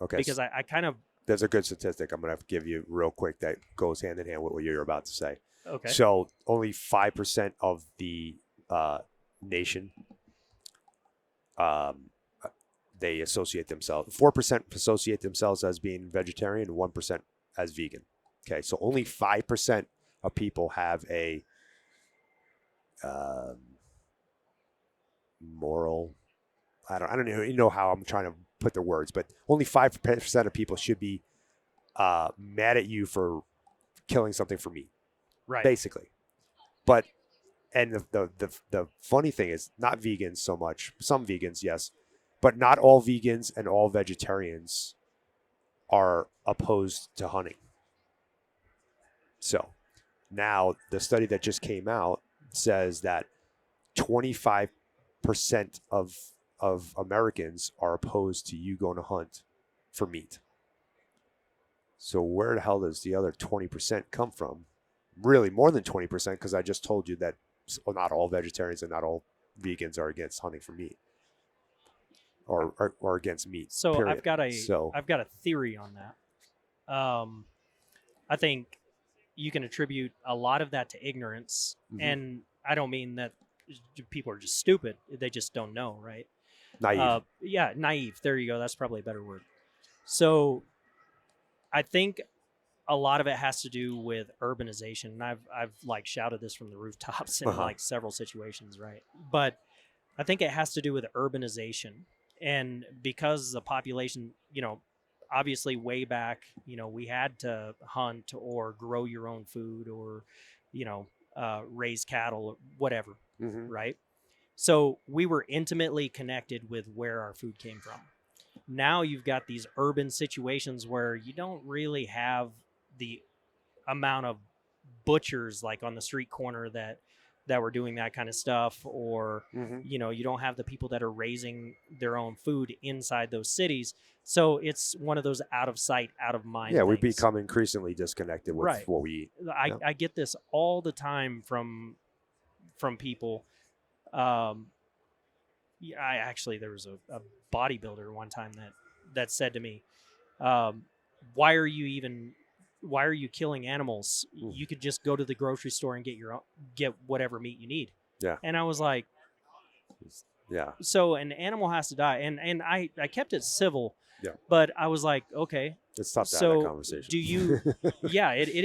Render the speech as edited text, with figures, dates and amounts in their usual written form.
Okay. because I kind of, There's a good statistic I'm going to give you real quick that goes hand in hand with what you're about to say. okay. So only 5% of the nation, um, they associate themselves, 4% associate themselves as being vegetarian and 1% as vegan. Okay. So only 5% of people have a um, moral, I don't even know how I'm trying to put the words, but only 5% of people should be mad at you for killing something for meat, Right. basically. But and the funny thing is, not vegans so much. Some vegans, yes, but not all vegans and all vegetarians are opposed to hunting. So now the study that just came out says that 25% of Americans are opposed to you going to hunt for meat. So where the hell does the other 20% come from? Really, more than 20%, because I just told you that not all vegetarians and not all vegans are against hunting for meat, or against meat. So Period. I've got a theory on that. I think you can attribute a lot of that to ignorance, and I don't mean that people are just stupid; they just don't know, right? Naive. Yeah, naive. There you go. That's probably a better word. So I think a lot of it has to do with urbanization. And I've like shouted this from the rooftops in like several situations, right? But I think it has to do with urbanization. And because the population, obviously way back, we had to hunt or grow your own food or, raise cattle or whatever, right? So we were intimately connected with where our food came from. Now you've got these urban situations where you don't really have the amount of butchers like on the street corner that were doing that kind of stuff, or you don't have the people that are raising their own food inside those cities. So it's one of those out of sight, out of mind. Yeah, things. we become increasingly disconnected with Right. what we eat. I get this all the time from people. I actually, there was a bodybuilder one time that said to me, why are you killing animals? You could just go to the grocery store and get whatever meat you need. Yeah. And I was like, yeah. So an animal has to die, and I kept it civil. Yeah. But I was like, okay, It's tough to have that conversation. do you? Yeah, it is.